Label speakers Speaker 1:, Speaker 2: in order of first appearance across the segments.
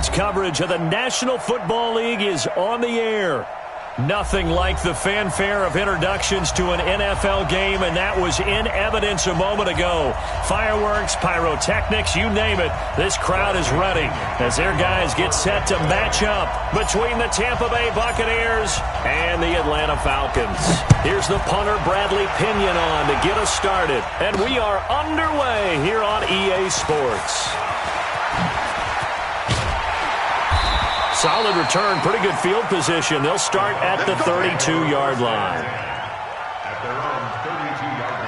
Speaker 1: Coverage of the National Football League is on the air. Nothing like the fanfare of introductions to an NFL game, and that was in evidence a moment ago. Fireworks, pyrotechnics, you name it. This crowd is ready as their guys get set to match up between the Tampa Bay Buccaneers and the Atlanta Falcons. Here's the punter, Bradley Pinion, on to get us started. And we are underway here on EA Sports. Solid return, pretty good field position. They'll start at the 32-yard line.
Speaker 2: At their own 32-yard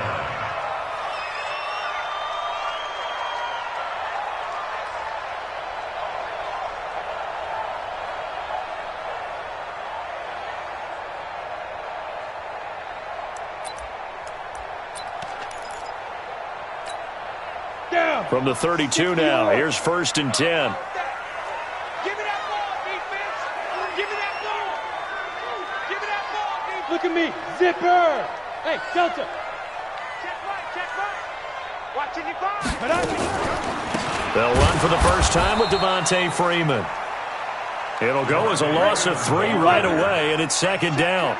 Speaker 1: line. From the 32 now, here's 1st and 10.
Speaker 3: Look at me, zipper. Hey, Delta. Check right. Watching you five.
Speaker 1: They'll run for the first time with Devontae Freeman. It'll go as a loss of 3 right away, and it's 2nd down.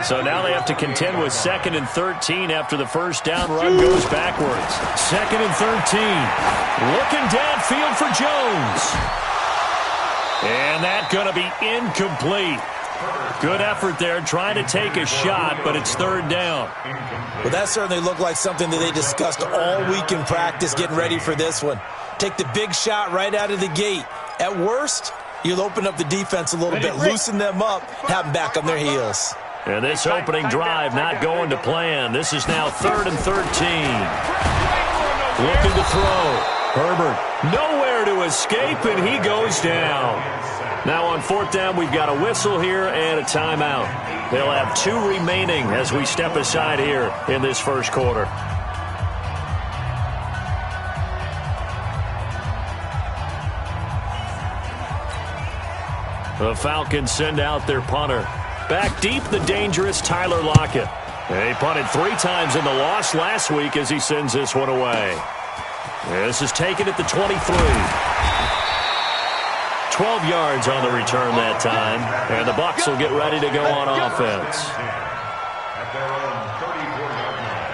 Speaker 1: So now they have to contend with 2nd and 13 after the first down run goes backwards. 2nd and 13. Looking downfield for Jones. And that's going to be incomplete. Good effort there, trying to take a shot, but it's 3rd down.
Speaker 4: Well, that certainly looked like something that they discussed all week in practice, getting ready for this one. Take the big shot right out of the gate. At worst, you'll open up the defense a little bit, loosen them up, have them back on their heels.
Speaker 1: And this opening drive not going to plan. This is now 3rd and 13. Looking to throw. Herbert nowhere to escape, and he goes down. Now on 4th down, we've got a whistle here and a timeout. They'll have 2 remaining as we step aside here in this first quarter. The Falcons send out their punter. Back deep, the dangerous Tyler Lockett. He punted 3 times in the loss last week as he sends this one away. This is taken at the 23. 12 yards on the return that time, and the Bucs will get ready to go on offense.
Speaker 2: At their own 34-yard line.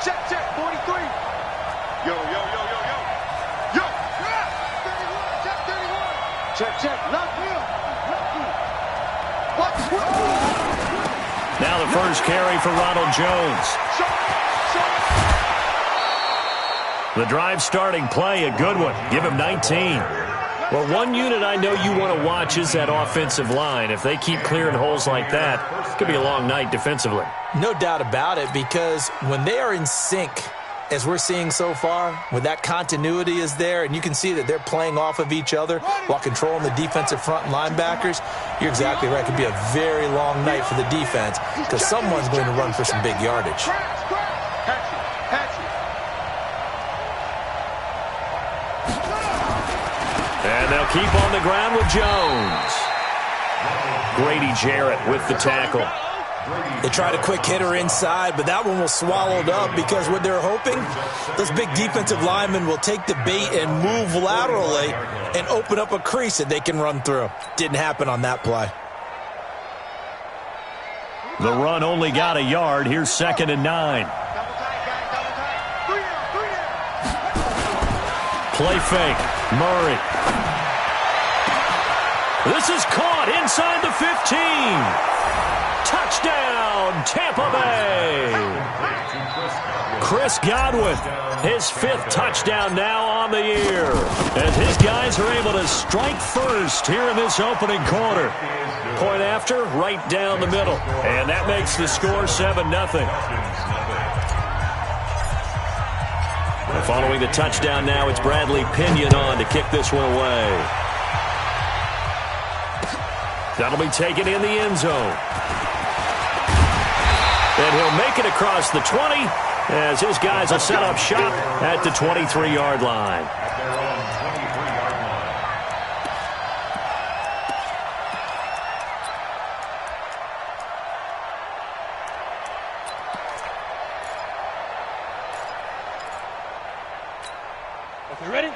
Speaker 3: Check, 43. Yo. Check.
Speaker 1: Now the first carry for Ronald Jones. The drive starting play, a good one. Give him 19. Well, one unit I know you want to watch is that offensive line. If they keep clearing holes like that, it could be a long night defensively.
Speaker 4: No doubt about it, because when they are in sync, as we're seeing so far, when that continuity is there and you can see that they're playing off of each other while controlling the defensive front linebackers, you're exactly right. It could be a very long night for the defense because someone's going to run for some big yardage.
Speaker 1: And they'll keep on the ground with Jones. Grady Jarrett with the tackle.
Speaker 4: They tried a quick hitter inside, but that one was swallowed up because what they're hoping, those big defensive linemen will take the bait and move laterally and open up a crease that they can run through. Didn't happen on that play.
Speaker 1: The run only got a yard. Here's 2nd and 9. Play fake. Murray. This is caught inside the 15. Touchdown, Tampa Bay. Chris Godwin, his 5th touchdown now on the year, as his guys are able to strike first here in this opening quarter. Point after, right down the middle, and that makes the score 7-0. Following the touchdown now, it's Bradley Pinion on to kick this one away. That'll be taken in the end zone. And he'll make it across the 20 as his guys will set up shop at the 23-yard line.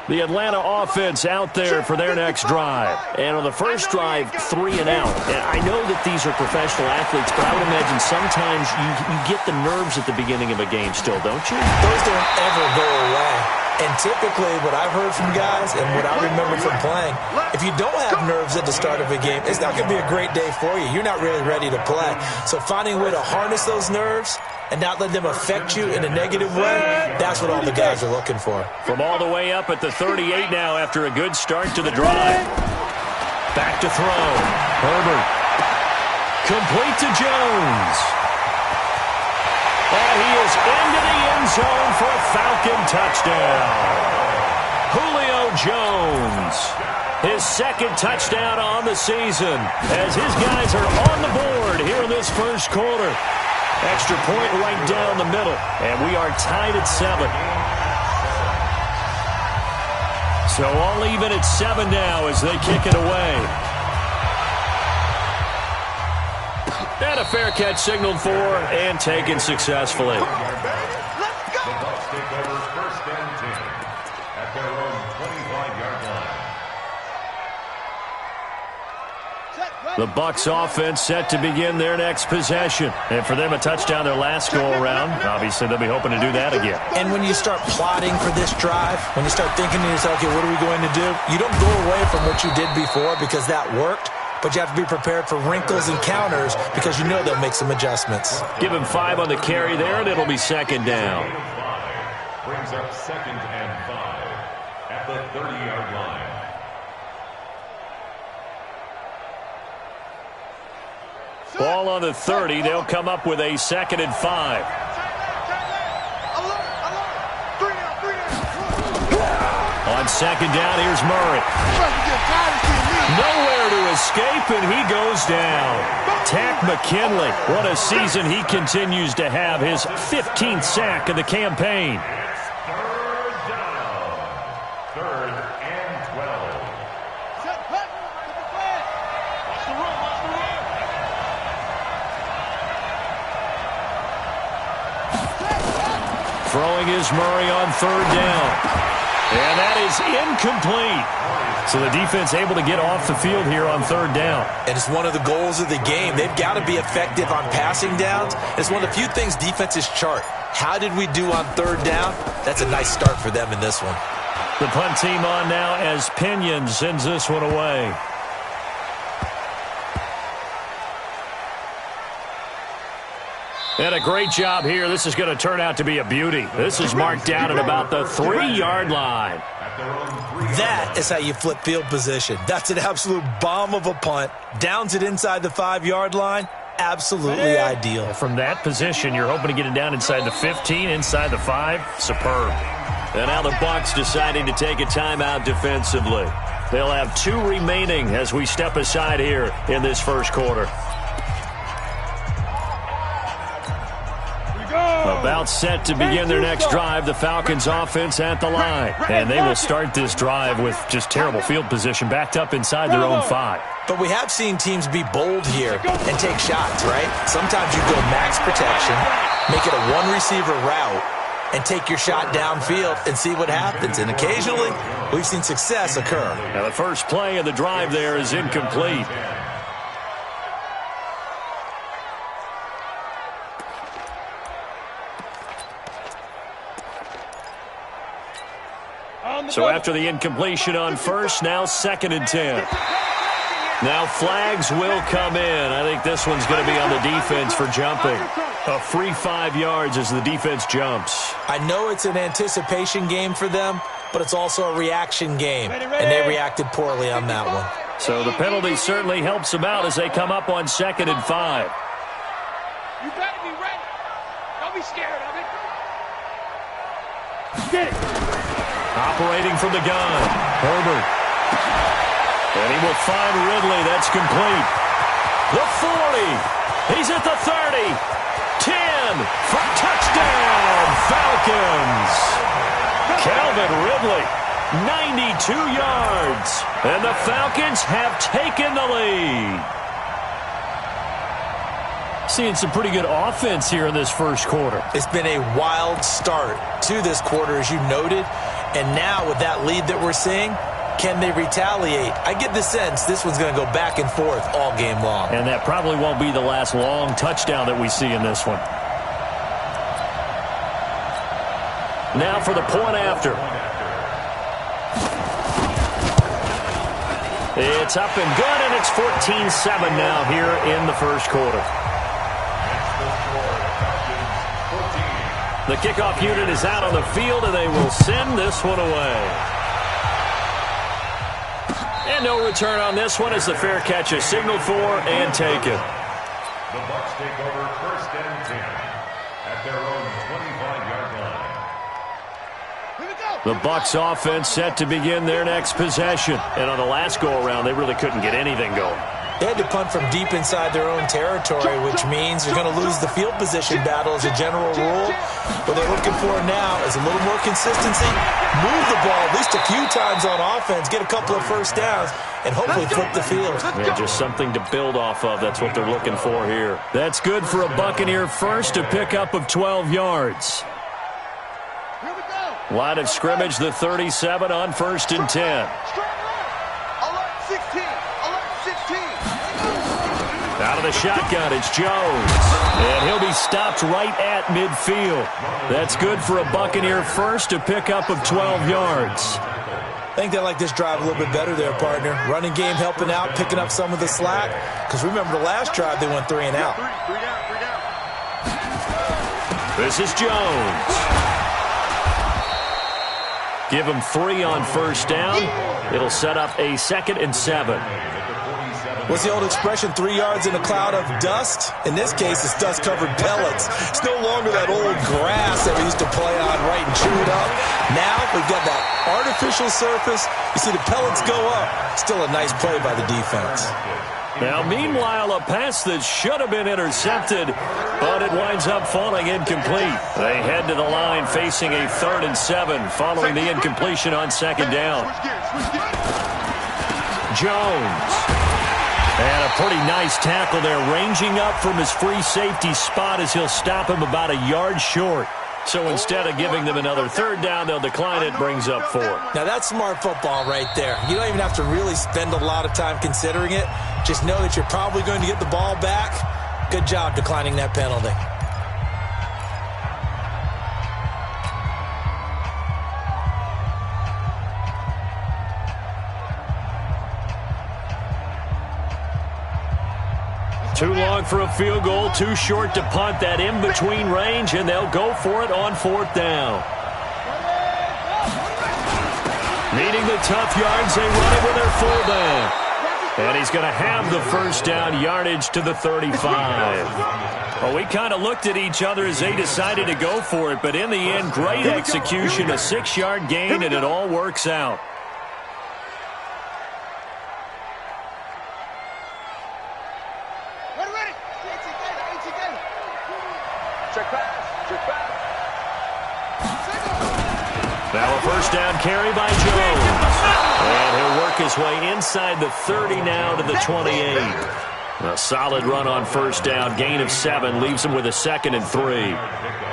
Speaker 1: The Atlanta offense out there for their next drive. And on the first drive, 3 and out. And I know that these are professional athletes, but I would imagine sometimes you get the nerves at the beginning of a game still, don't you?
Speaker 4: Those don't ever go away. And typically what I've heard from guys and what I remember from playing, if you don't have nerves at the start of a game, it's not going to be a great day for you. You're not really ready to play. So finding a way to harness those nerves and not let them affect you in a negative way, that's what all the guys are looking for.
Speaker 1: From all the way up at the 38 now after a good start to the drive. Back to throw. Herbert. Complete to Jones. And he is into the end zone for a Falcon touchdown. Julio Jones. His second touchdown on the season as his guys are on the board here in this first quarter. Extra point right down the middle, and we are tied at 7. So all even at 7 now as they kick it away. And a fair catch signaled for and taken successfully.
Speaker 2: The Bucs take over 1st and 10 at their own 25-yard line.
Speaker 1: The Bucs offense set to begin their next possession. And for them, a touchdown their last go-around. Obviously, they'll be hoping to do that again.
Speaker 4: And when you start plotting for this drive, when you start thinking to yourself, okay, what are we going to do? You don't go away from what you did before because that worked, but you have to be prepared for wrinkles and counters because you know they'll make some adjustmts.
Speaker 1: Give him 5 on the carry there, and it'll be 2nd down.
Speaker 2: Brings up 2nd and 5 at the 30-yard line.
Speaker 1: Ball on the 30. They'll come up with a 2nd and 5. On 2nd down, here's Murray. Nowhere to escape, and he goes down. Tack McKinley. What a season he continues to have. His 15th sack of the campaign.
Speaker 2: 3rd and 12.
Speaker 1: Throwing is Murray on 3rd down. And that is incomplete. So the defense able to get off the field here on 3rd down.
Speaker 4: And it's one of the goals of the game. They've got to be effective on passing downs. It's one of the few things defenses chart. How did we do on 3rd down? That's a nice start for them in this one.
Speaker 1: The punt team on now as Pinion sends this one away. And a great job here. This is going to turn out to be a beauty. This is marked down at about the 3-yard line.
Speaker 4: That is how you flip field position. That's an absolute bomb of a punt. Downs it inside the 5-yard line. Absolutely ideal.
Speaker 1: From that position, you're hoping to get it down inside the 15, inside the 5. Superb. And now the Bucs deciding to take a timeout defensively. They'll have 2 remaining as we step aside here in this first quarter. About set to begin their next drive, the Falcons offense at the line. And they will start this drive with just terrible field position, backed up inside their own 5.
Speaker 4: But we have seen teams be bold here and take shots, right? Sometimes you go max protection, make it a 1-receiver route, and take your shot downfield and see what happens. And occasionally, we've seen success occur.
Speaker 1: Now the first play of the drive there is incomplete. So after the incompletion on first, now 2nd and 10. Now flags will come in. I think this one's going to be on the defense for jumping. A free 5 yards as the defense jumps.
Speaker 4: I know it's an anticipation game for them, but it's also a reaction game, and they reacted poorly on that one.
Speaker 1: So the penalty certainly helps them out as they come up on 2nd and 5.
Speaker 3: You better be ready. Don't be scared of it. Get it.
Speaker 1: Operating from the gun, Herbert. And he will find Ridley. That's complete. The 40. He's at the 30. 10 for touchdown, Falcons. Calvin Ridley, 92 yards. And the Falcons have taken the lead. Seeing some pretty good offense here in this first quarter.
Speaker 4: It's been a wild start to this quarter, as you noted. And now with that lead that we're seeing, can they retaliate? I get the sense this one's going to go back and forth all game long.
Speaker 1: And that probably won't be the last long touchdown that we see in this one. Now for the point after. It's up and good, and it's 14-7 now here in the first quarter. The kickoff unit is out on the field, and they will send this one away. And no return on this one as the fair catch is signaled for and taken.
Speaker 2: The Bucs take over first and 10 at their own 25-yard line.
Speaker 1: The Bucs offense set to begin their next possession. And on the last go-around, they really couldn't get anything going.
Speaker 4: They had to punt from deep inside their own territory, which means they're going to lose the field position battle as a general rule. What they're looking for now is a little more consistency, move the ball at least a few times on offense, get a couple of first downs, and hopefully flip the field.
Speaker 1: Yeah, just something to build off of. That's what they're looking for here. That's good for a Buccaneer first, a pickup of 12 yards. Line of scrimmage, the 37 on first and 10.
Speaker 3: Alert 16.
Speaker 1: Out of the shotgun, it's Jones. And he'll be stopped right at midfield. That's good for a Buccaneer first, a pickup of 12 yards.
Speaker 4: I think they like this drive a little bit better there, partner. Running game helping out, picking up some of the slack. Because remember the last drive, they went 3 and out.
Speaker 1: This is Jones. Give him 3 on first down. It'll set up a 2nd and 7.
Speaker 4: What's the old expression, 3 yards in a cloud of dust? In this case, it's dust-covered pellets. It's no longer that old grass that we used to play on right and chew it up. Now we've got that artificial surface. You see the pellets go up. Still a nice play by the defense.
Speaker 1: Now, meanwhile, a pass that should have been intercepted, but it winds up falling incomplete. They head to the line facing a 3rd and 7 following the incompletion on 2nd down. Jones. And a pretty nice tackle there, ranging up from his free safety spot as he'll stop him about a yard short. So instead of giving them another 3rd down, they'll decline it, brings up 4.
Speaker 4: Now that's smart football right there. You don't even have to really spend a lot of time considering it. Just know that you're probably going to get the ball back. Good job declining that penalty.
Speaker 1: Too long for a field goal, too short to punt. That in-between range, and they'll go for it on 4th down. Needing the tough yards, they run it with their fullback. And he's going to have the first down yardage to the 35. Well, we kind of looked at each other as they decided to go for it, but in the end, great execution, a 6-yard gain, and it all works out. Now a first down carry by Jones. And he'll work his way inside the 30 now to the 28. A solid run on first down. Gain of 7 leaves him with a 2nd and 3.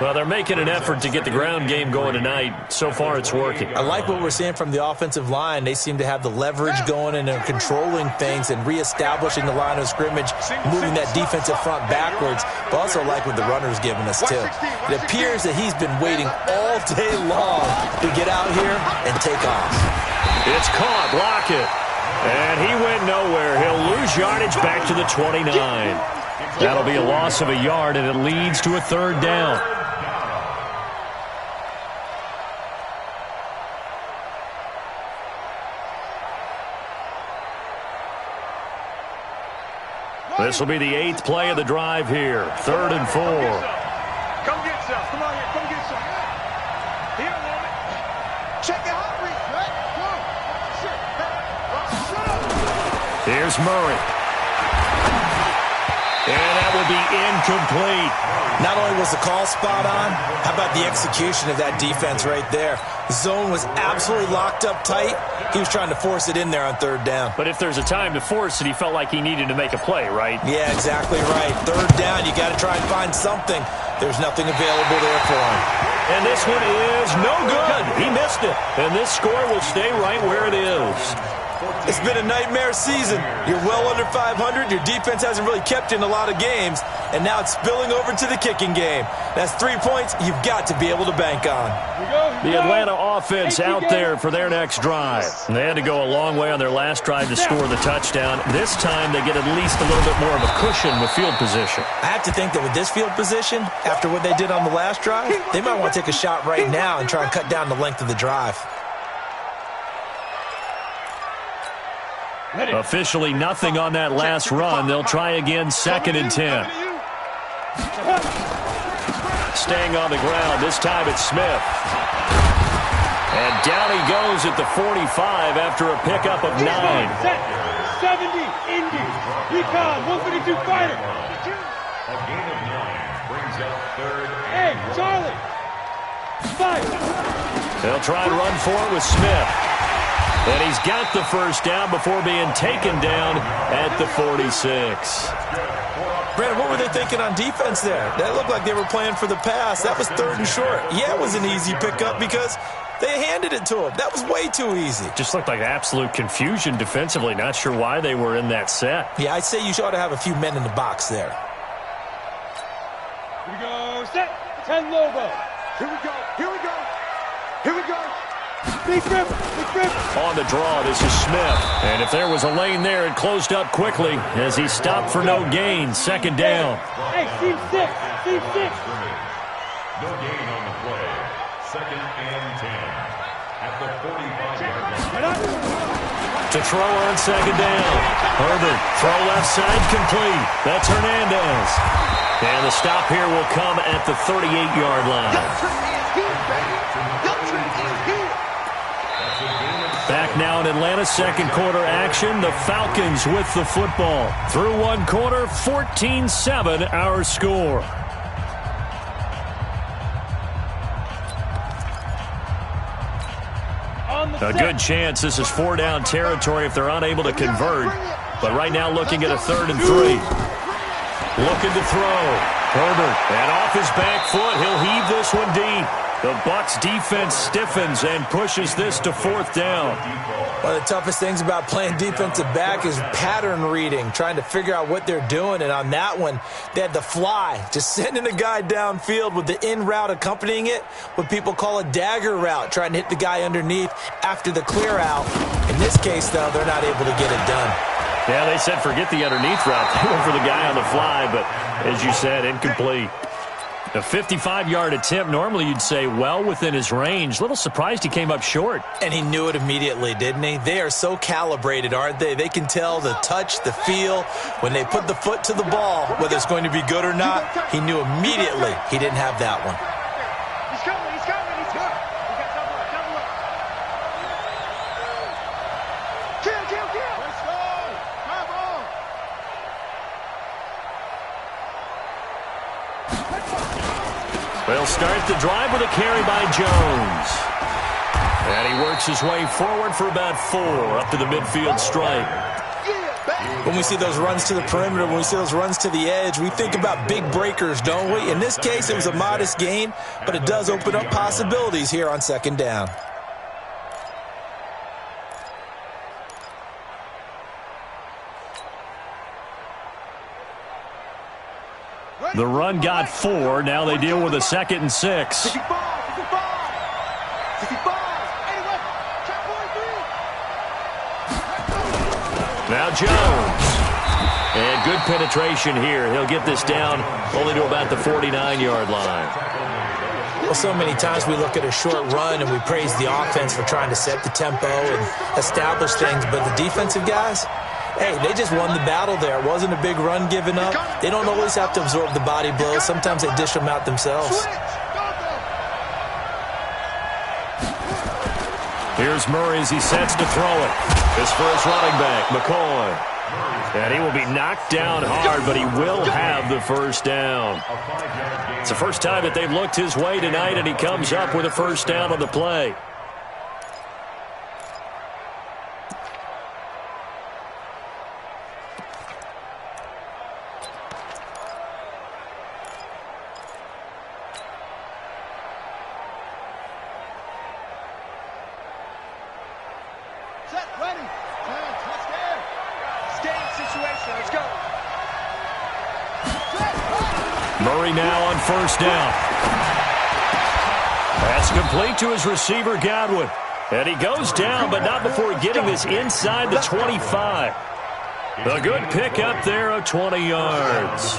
Speaker 1: Well, they're making an effort to get the ground game going tonight. So far, it's working.
Speaker 4: I like what we're seeing from the offensive line. They seem to have the leverage going and they're controlling things and reestablishing the line of scrimmage, moving that defensive front backwards. But also like what the runner's giving us, too. It appears that he's been waiting all day long to get out here and take off.
Speaker 1: It's caught. Block it. And he went nowhere. He'll lose yardage back to the 29. That'll be a loss of a yard, and it leads to a 3rd down. This will be the 8th play of the drive here. 3rd and 4.
Speaker 3: Come get some. Come on here. Come get some. Here, woman. Check it out.
Speaker 1: Here's Murray. And that will be incomplete.
Speaker 4: Not only was the call spot on, how about the execution of that defense right there? The zone was absolutely locked up tight. He was trying to force it in there on 3rd down.
Speaker 1: But if there's a time to force it, he felt like he needed to make a play, right?
Speaker 4: Yeah, exactly right. 3rd down, you got to try and find something. There's nothing available there for him.
Speaker 1: And this one is no good. He missed it. And this score will stay right where it is.
Speaker 4: It's been a nightmare season. You're well under 500. Your defense hasn't really kept you in a lot of games. And now it's spilling over to the kicking game. That's 3 points you've got to be able to bank on.
Speaker 1: The Atlanta offense out there for their next drive. They had to go a long way on their last drive to score the touchdown. This time they get at least a little bit more of a cushion with field position.
Speaker 4: I have to think that with this field position, after what they did on the last drive, they might want to take a shot right now and try and cut down the length of the drive.
Speaker 1: Officially nothing on that last run. They'll try again, 2nd and 10. Staying on the ground, this time it's Smith. And down he goes at the 45 after a pickup of 9.
Speaker 3: 70, Indy, recon, 152 fighter.
Speaker 2: A gain of 9 brings up 3rd
Speaker 3: Hey,
Speaker 2: and 1.
Speaker 3: Charlie, fight.
Speaker 1: They'll try and run for it with Smith. And he's got the first down before being taken down at the 46.
Speaker 4: Brandon, what were they thinking on defense there? That looked like they were playing for the pass. That was 3rd and short. Yeah, it was an easy pickup because they handed it to him. That was way too easy.
Speaker 1: Just looked like absolute confusion defensively. Not sure why they were in that set.
Speaker 4: Yeah, I'd say you ought to have a few men in the box there.
Speaker 3: Here we go, set, 10 Lobo.
Speaker 5: Here we go, here we go, here we go.
Speaker 3: Big grip, big grip.
Speaker 1: On the draw, this is Smith. And if there was a lane there, it closed up quickly as he stopped for no gain. 2nd down.
Speaker 3: Hey, team 6, team 6.
Speaker 2: No gain on the play. 2nd and 10 at the 45-yard line.
Speaker 1: To throw on 2nd down. Herbert, throw left side complete. That's Hernandez. And the stop here will come at the 38-yard line. Back now in Atlanta, 2nd quarter action. The Falcons with the football. Through 1 quarter, 14-7 our score. A good chance this is 4-down territory if they're unable to convert. But right now looking at a 3rd and 3. Looking to throw. Herbert, and off his back foot, he'll heave this one deep. The Bucs defense stiffens and pushes this to 4th down.
Speaker 4: One of the toughest things about playing defensive back is pattern reading, trying to figure out what they're doing. And on that one, they had the fly, just sending a guy downfield with the in route accompanying it, what people call a dagger route, trying to hit the guy underneath after the clear out. In this case, though, they're not able to get it done.
Speaker 1: Yeah, they said forget the underneath route. They went for the guy on the fly, but as you said, incomplete. A 55-yard attempt, normally you'd say well within his range. Little surprised he came up short.
Speaker 4: And he knew it immediately, didn't he? They are so calibrated, aren't they? They can tell the touch, the feel. When they put the foot to the ball, whether it's going to be good or not, he knew immediately he didn't have that one.
Speaker 5: He's coming, he's coming, he's coming. We got double up, double up. Kill, kill, kill. Let's go. Come on.
Speaker 1: They'll start the drive with a carry by Jones. And he works his way forward for about 4 up to the midfield stripe.
Speaker 4: When we see those runs to the perimeter, when we see those runs to the edge, we think about big breakers, don't we? In this case, it was a modest gain, but it does open up possibilities here on 2nd down.
Speaker 1: The run got 4. Now they deal with a 2nd and 6.
Speaker 5: 65, 65, 65. Anyway, check 43.
Speaker 1: Now Jones. And good penetration here. He'll get this down only to about the 49-yard line.
Speaker 4: Well, so many times we look at a short run and we praise the offense for trying to set the tempo and establish things, but the defensive guys, hey, they just won the battle there. It wasn't a big run given up. They don't always have to absorb the body blows. Sometimes they dish them out themselves.
Speaker 1: Here's Murray as he sets to throw it. His first running back, McCoy. And he will be knocked down hard, but he will have the first down. It's the first time that they've looked his way tonight, and he comes up with a first down on the play.
Speaker 3: Set, ready. Touch there. Stay in situation. Let's go.
Speaker 1: Murray now on first down. That's complete to his receiver, Godwin. And he goes down, but not before getting this inside the 25. A good pickup there of 20 yards.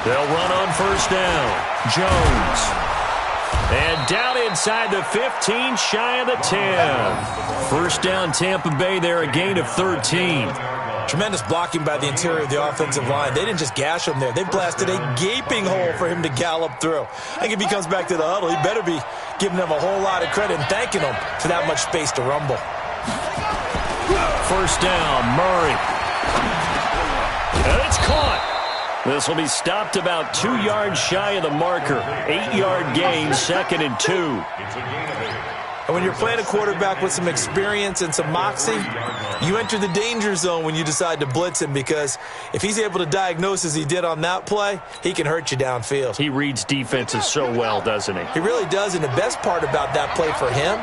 Speaker 1: They'll run on first down. Jones. And down inside the 15, shy of the 10. First down, Tampa Bay there, a gain of 13.
Speaker 4: Tremendous blocking by the interior of the offensive line. They didn't just gash him there. They blasted a gaping hole for him to gallop through. I think if he comes back to the huddle, he better be giving them a whole lot of credit and thanking them for that much space to rumble.
Speaker 1: First down, Murray. And it's caught. This will be stopped about 2 yards shy of the marker. 8-yard gain, 2nd and 2.
Speaker 4: And when you're playing a quarterback with some experience and some moxie, you enter the danger zone when you decide to blitz him, because if he's able to diagnose as he did on that play, he can hurt you downfield.
Speaker 1: He reads defenses so well, doesn't he?
Speaker 4: He really does, and the best part about that play for him,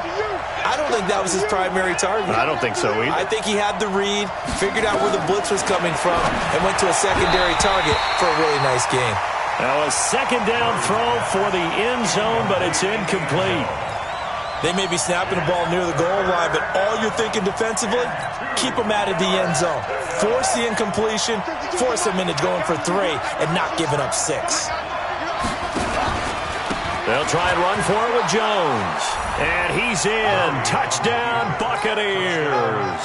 Speaker 4: I don't think that was his primary target.
Speaker 1: I don't think so either.
Speaker 4: I think he had the read, figured out where the blitz was coming from, and went to a secondary target for a really nice gain.
Speaker 1: Now a second down throw for the end zone, but it's incomplete.
Speaker 4: They may be snapping the ball near the goal line, but all you're thinking defensively, keep them out of the end zone. Force the incompletion, force them into going for 3, and not giving up 6.
Speaker 1: They'll try and run for it with Jones. And he's in. Touchdown, Buccaneers.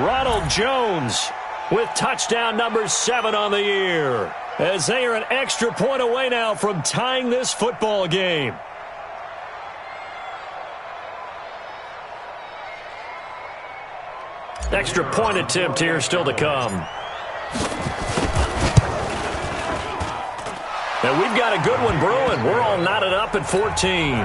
Speaker 1: Ronald Jones with touchdown number 7 on the year, as they are an extra point away now from tying this football game. Extra point attempt here still to come. And we've got a good one brewing. We're all knotted up at 14.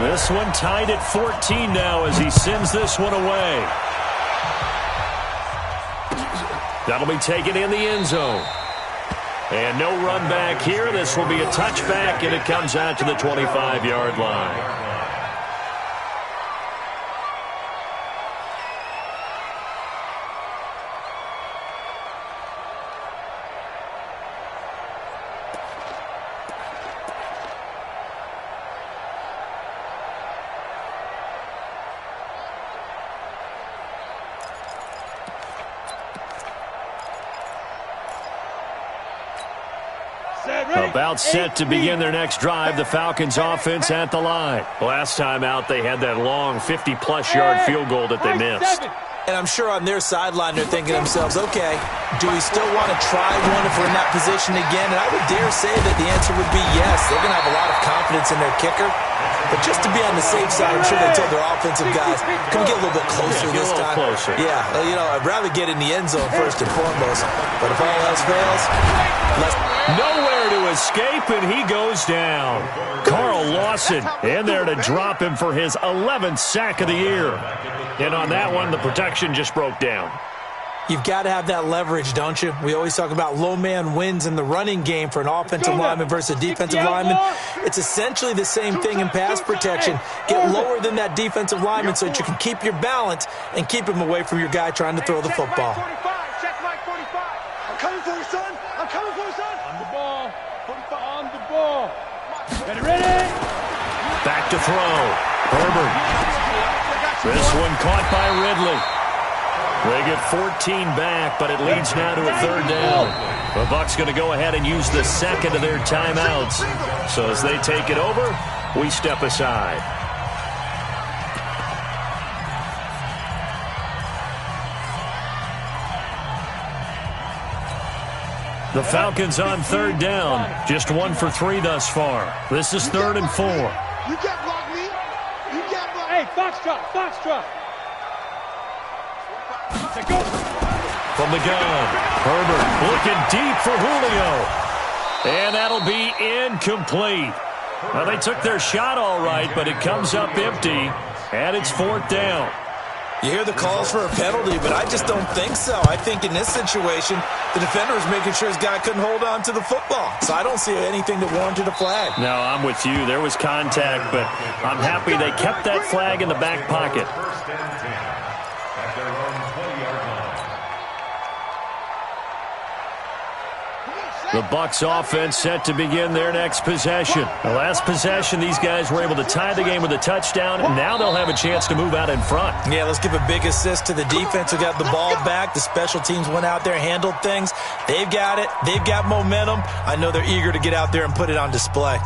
Speaker 1: This one tied at 14 now as he sends this one away. That'll be taken in the end zone. And no run back here. This will be a touchback, and it comes out to the 25-yard line. About set to begin their next drive, the Falcons offense at the line. Last time out, they had that long 50-plus yard field goal that they missed.
Speaker 4: And I'm sure on their sideline they're thinking to themselves, okay, do we still want to try one if we're in that position again? And I would dare say that the answer would be yes. They're going to have a lot of confidence in their kicker. But just to be on the safe side, I'm sure they told their offensive guys, come get a little bit closer this time.
Speaker 1: Closer.
Speaker 4: Yeah, you know, I'd rather get in the end zone first and foremost. But if all else fails,
Speaker 1: nowhere to escape, and he goes down. Carl Lawson in there to drop him for his 11th sack of the year. And on that one, the protection just broke down.
Speaker 4: You've got to have that leverage, don't you? We always talk about low man wins in the running game for an offensive lineman versus a defensive lineman. It's essentially the same thing in pass protection. Get lower than that defensive lineman so that you can keep your balance and keep him away from your guy trying to throw the football.
Speaker 5: Check Mike 45. I'm coming for you, son. I'm coming for you, son.
Speaker 3: On the ball. 45 on the ball. Ready?
Speaker 1: Back to throw. Herbert. This one caught by Ridley. They get 14 back, but it leads now to a 3rd down. The Bucs going to go ahead and use the second of their timeouts. So as they take it over, we step aside. The Falcons on 3rd down. Just 1 for 3 thus far. This is 3rd and 4.
Speaker 5: You can't block me. You can't block me.
Speaker 3: Hey, Foxtrot.
Speaker 1: From the gun, Herbert looking deep for Julio. And that'll be incomplete. Well, they took their shot all right, but it comes up empty, and it's 4th down.
Speaker 4: You hear the calls for a penalty, but I just don't think so. I think in this situation, the defender was making sure his guy couldn't hold on to the football. So I don't see anything that warranted a flag.
Speaker 1: No, I'm with you. There was contact, but I'm happy they kept that flag in the back pocket.
Speaker 2: First and 10 at their own 20-yard line.
Speaker 1: The Bucs offense set to begin their next possession. The last possession, these guys were able to tie the game with a touchdown, and now they'll have a chance to move out in front.
Speaker 4: Yeah, let's give a big assist to the defense who got the ball back. The special teams went out there, handled things. They've got it. They've got momentum. I know they're eager to get out there and put it on display.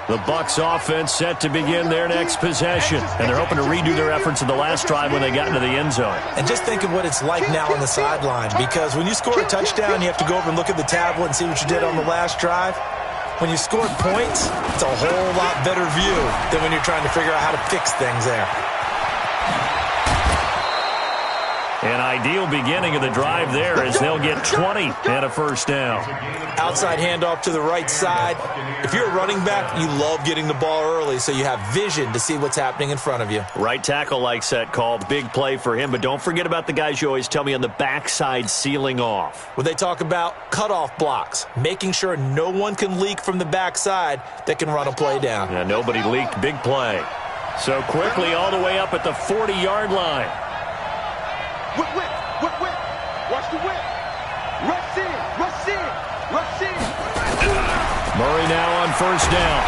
Speaker 1: The Bucs offense set to begin their next possession, and they're hoping to redo their efforts in the last drive when they got into the end zone.
Speaker 4: And just think of what it's like now on the sideline, because when you score a touchdown, you have to go over and look at the tablet and see what you did on the last drive. When you scored points, it's a whole lot better view than when you're trying to figure out how to fix things there.
Speaker 1: An ideal beginning of the drive there as they'll get 20 and a first down.
Speaker 4: Outside handoff to the right side. If you're a running back, you love getting the ball early so you have vision to see what's happening in front of you.
Speaker 1: Right tackle likes that call. Big play for him, but don't forget about the guys you always tell me on the backside sealing off.
Speaker 4: When they talk about cutoff blocks, making sure no one can leak from the backside that can run a play down.
Speaker 1: Yeah, nobody leaked. Big play. So quickly all the way up at the 40-yard line.
Speaker 5: Whip, whip, whip, whip. Watch the whip. Rush in, rush in, rush in.
Speaker 1: Murray now on first down.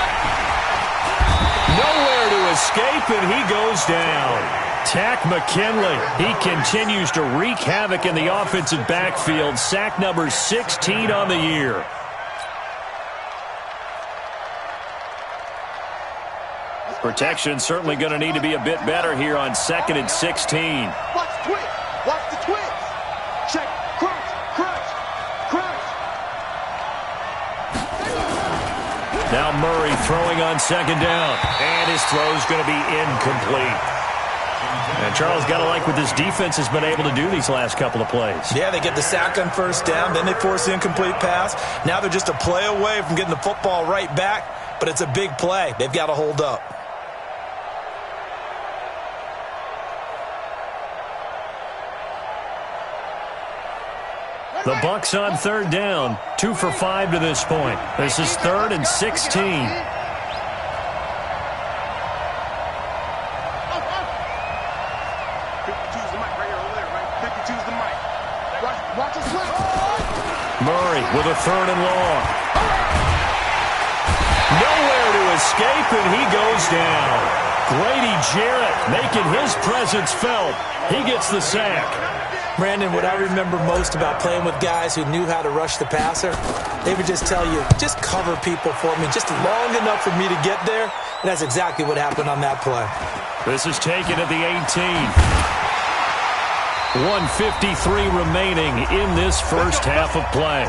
Speaker 1: Nowhere to escape, and he goes down. Tack McKinley. He continues to wreak havoc in the offensive backfield. Sack number 16 on the year. Protection certainly going to need to be a bit better here on 2nd and 16.
Speaker 5: Watch the twitch. Watch the twitch. Check. Crunch. Crunch. Crunch.
Speaker 1: Now Murray throwing on 2nd down. And his throw's going to be incomplete. And Charles, got to like what this defense has been able to do these last couple of plays.
Speaker 4: Yeah, they get the sack on first down, then they force the incomplete pass. Now they're just a play away from getting the football right back, but it's a big play. They've got to hold up.
Speaker 1: The Bucs on 3rd down, 2 for 5 to this point. This is 3rd and 16.
Speaker 5: 52's the mic right here, over there, right? 52's the mic. Watch the switch.
Speaker 1: Murray with a 3rd and long. Nowhere to escape, and he goes down. Grady Jarrett making his presence felt. He gets the sack.
Speaker 4: Brandon, what I remember most about playing with guys who knew how to rush the passer, they would just tell you, just cover people for me, just long enough for me to get there. And that's exactly what happened on that play.
Speaker 1: This is taken at the 18. 1:53 remaining in this first half of play.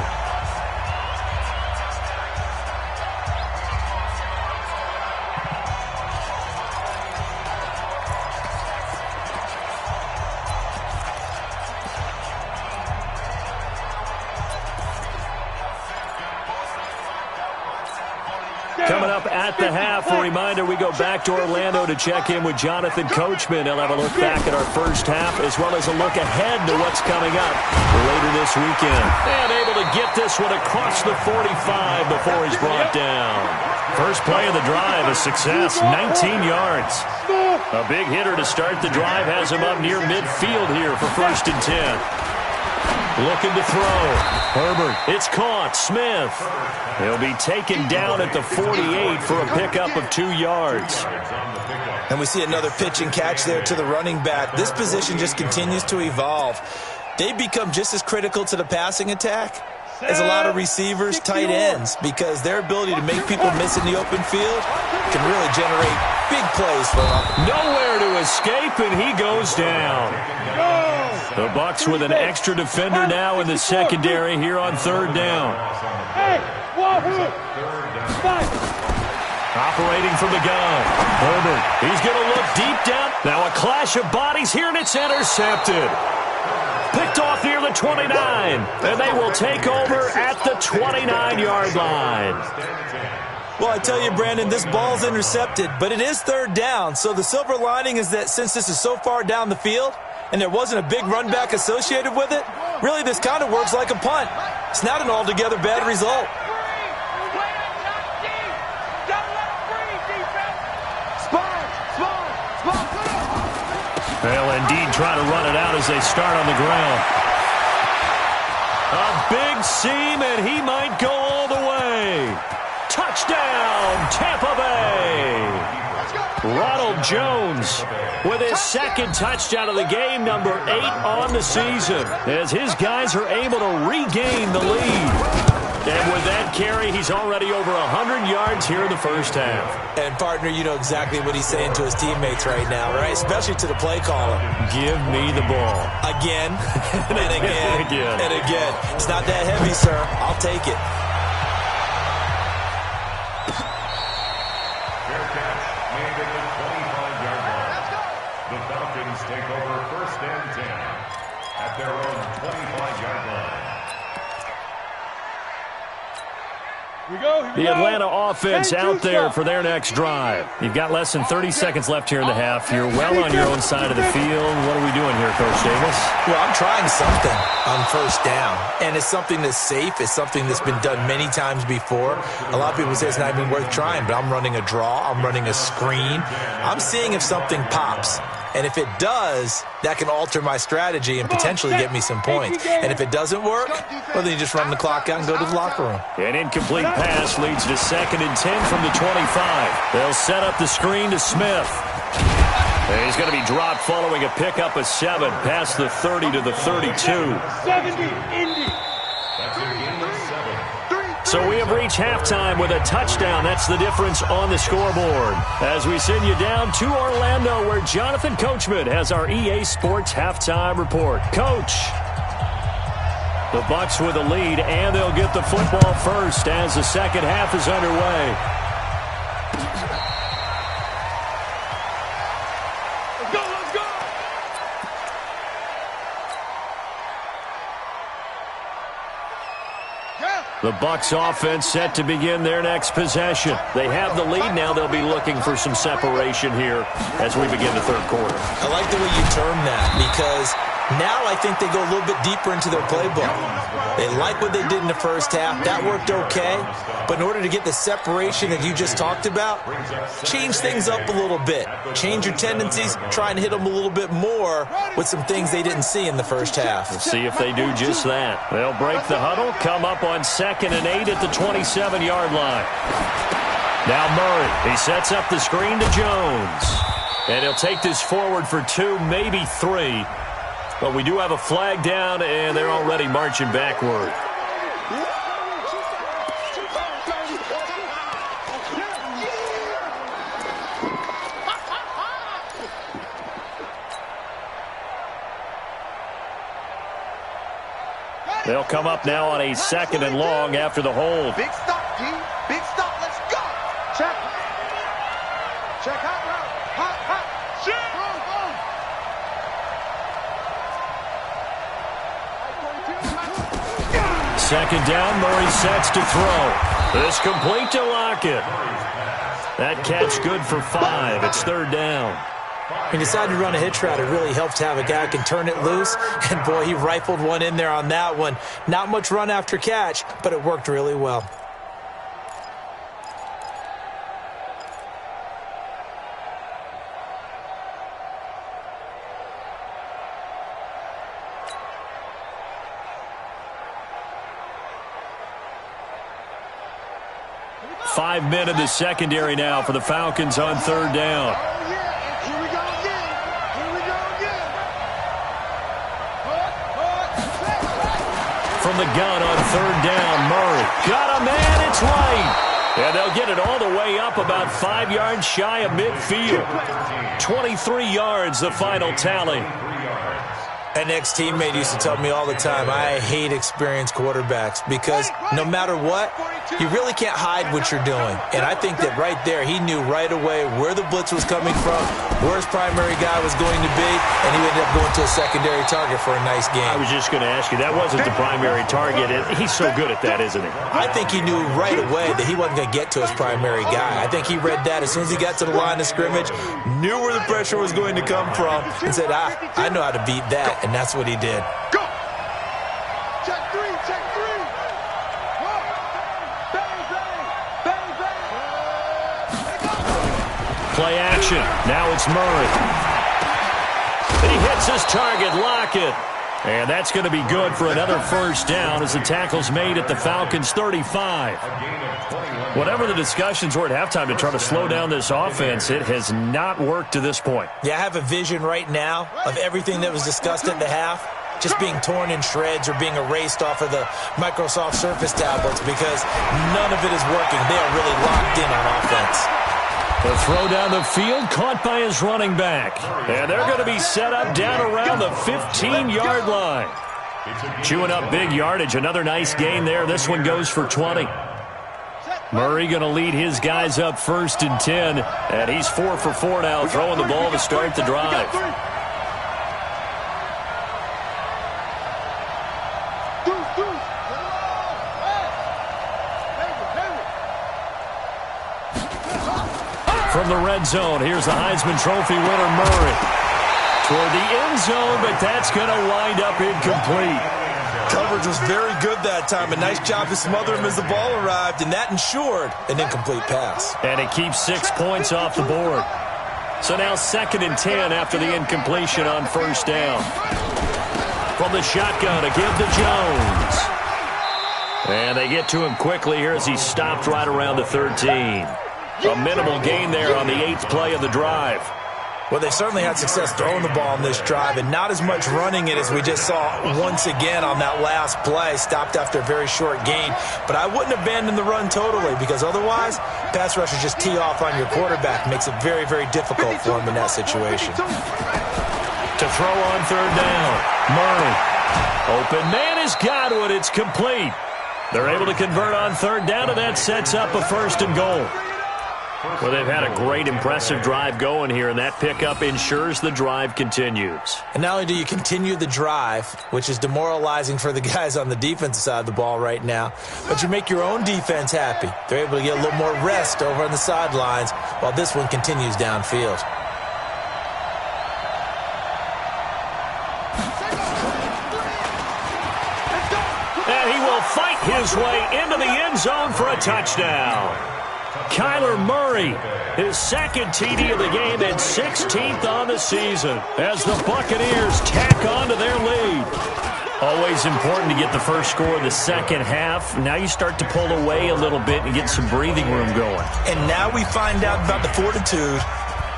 Speaker 1: Coming up at the half, a reminder, we go back to Orlando to check in with Jonathan Coachman. He'll have a look back at our first half as well as a look ahead to what's coming up later this weekend. And able to get this one across the 45 before he's brought down. First play of the drive, a success, 19 yards. A big hitter to start the drive has him up near midfield here for 1st and 10. Looking to throw. Herbert, it's caught. Smith. He'll be taken down at the 48 for a pickup of 2 yards.
Speaker 4: And we see another pitch and catch there to the running back. This position just continues to evolve. They've become just as critical to the passing attack as a lot of receivers, tight ends, because their ability to make people miss in the open field can really generate big plays for them.
Speaker 1: Nowhere to escape, and he goes down. The Bucs with an extra defender now in the secondary here on 3rd down. Operating from the gun. Herbert, he's going to look deep down. Now a clash of bodies here, and it's intercepted. Picked off near the 29, and they will take over at the 29-yard line.
Speaker 4: Well, I tell you, Brandon, this ball's intercepted, but it is third down. So the silver lining is that since this is so far down the field and there wasn't a big run back associated with it, really this kind of works like a punt. It's not an altogether bad result.
Speaker 1: They'll indeed try to run it out as they start on the ground. A big seam, and he might go all the way. Touchdown, Tampa Bay! Ronald Jones with his second touchdown of the game, number 8 on the season, as his guys are able to regain the lead. And with that carry, he's already over 100 yards here in the first half.
Speaker 4: And, partner, you know exactly what he's saying to his teammates right now, right? Especially to the play caller.
Speaker 1: Give me the ball.
Speaker 4: Again, and again, and again. It's not that heavy, sir. I'll take it.
Speaker 2: Fair catch made at the 25-yard line. The Falcons take over first and 10 at their own 25-yard line.
Speaker 1: The Atlanta offense out there for their next drive. You've got less than 30 seconds left here in the half. You're well on your own side of the field. What are we doing here, Coach Davis?
Speaker 4: Well, I'm trying something on first down, and it's something that's safe. It's something that's been done many times before. A lot of people say it's not even worth trying, but I'm running a draw. I'm running a screen. I'm seeing if something pops. And if it does, that can alter my strategy and potentially get me some points. And if it doesn't work, well, then you just run the clock out and go to the locker room.
Speaker 1: An incomplete pass leads to 2nd and 10 from the 25. They'll set up the screen to Smith. And he's going to be dropped following a pickup of 7 past the 30 to the 32.
Speaker 3: 70, Indy.
Speaker 2: That's a gain of 7.
Speaker 1: So we have reached halftime with a touchdown. That's the difference on the scoreboard. As we send you down to Orlando, where Jonathan Coachman has our EA Sports halftime report. Coach, the Bucs with a lead, and they'll get the football first as the second half is underway. The Bucs offense set to begin their next possession. They have the lead now. They'll be looking for some separation here as we begin the third quarter.
Speaker 4: I like the way you term that, because now I think they go a little bit deeper into their playbook. They like what they did in the first half. That worked okay. But in order to get the separation that you just talked about, change things up a little bit. Change your tendencies. Try and hit them a little bit more with some things they didn't see in the first half.
Speaker 1: We'll see if they do just that. They'll break the huddle, come up on 2nd and 8 at the 27-yard line. Now Murray. He sets up the screen to Jones. And he'll take this forward for 2, maybe 3. But we do have a flag down, and they're already marching backward. They'll come up now on a 2nd and long after the hold.
Speaker 5: Big stop, G. Big stop. Let's go. Check. Check hot route. Hot, hot. Shoot.
Speaker 1: Second down, Murray sets to throw. This complete to Lockett. That catch good for 5. It's 3rd down.
Speaker 4: He decided to run a hitch route. It really helps to have a guy who can turn it loose. And, boy, he rifled one in there on that one. Not much run after catch, but it worked really well.
Speaker 1: Five men in the secondary now for the Falcons on 3rd down.
Speaker 5: Here we go again. Here we go again.
Speaker 1: From the gun on 3rd down, Murray. Got a man, it's right. And they'll get it all the way up about 5 yards shy of midfield. 23 yards, the final tally.
Speaker 4: An ex-teammate used to tell me all the time, I hate experienced quarterbacks because no matter what, You really can't hide what you're doing. And I think that right there, he knew right away where the blitz was coming from, where his primary guy was going to be, and he ended up going to a secondary target for a nice game.
Speaker 1: I was just going to ask you, that wasn't the primary target. He's so good at that, isn't he?
Speaker 4: I think he knew right away that he wasn't going to get to his primary guy. I think he read that as soon as he got to the line of scrimmage, knew where the pressure was going to come from, and said, I know how to beat that, and that's what he did.
Speaker 5: Go! Check three, check three! Bang, bang! Bang, bang!
Speaker 1: Play action. Now it's Murray. He hits his target, Lockett. And that's going to be good for another first down as the tackle's made at the Falcons' 35. Whatever the discussions were at halftime to try to slow down this offense, it has not worked to this point.
Speaker 4: Yeah, I have a vision right now of everything that was discussed at the half just being torn in shreds or being erased off of the Microsoft Surface tablets because none of it is working. They are really locked in on offense.
Speaker 1: The throw down the field, caught by his running back. And they're going to be set up down around the 15-yard line. Chewing up big yardage. Another nice gain there. This one goes for 20. Murray going to lead his guys up 1st and 10. And he's 4 for 4 now, throwing the ball to start the drive. From the red zone, here's the Heisman Trophy winner, Murray. Toward the end zone, but that's going to wind up incomplete.
Speaker 4: Coverage was very good that time. A nice job to smother him as the ball arrived, and that ensured an incomplete pass.
Speaker 1: And it keeps 6 points off the board. So now 2nd and 10 after the incompletion on 1st down. From the shotgun to give to Jones. And they get to him quickly here as he stopped right around the 13. A minimal gain there on the 8th play of the drive.
Speaker 4: Well, they certainly had success throwing the ball on this drive, and not as much running it as we just saw once again on that last play. Stopped after a very short gain. But I wouldn't abandon the run totally, because otherwise, pass rushers just tee off on your quarterback. Makes it very, very difficult for him in that situation.
Speaker 1: To throw on 3rd down, Murray. Open man has got it. It's complete. They're able to convert on 3rd down, and that sets up a 1st and goal. Well, they've had a great, impressive drive going here, and that pickup ensures the drive continues.
Speaker 4: And not only do you continue the drive, which is demoralizing for the guys on the defensive side of the ball right now, but you make your own defense happy. They're able to get a little more rest over on the sidelines while this one continues downfield.
Speaker 1: And he will fight his way into the end zone for a touchdown. Kyler Murray, his 2nd TD of the game and 16th on the season as the Buccaneers tack on to their lead. Always important to get the first score of the second half. Now you start to pull away a little bit and get some breathing room going.
Speaker 4: And now we find out about the fortitude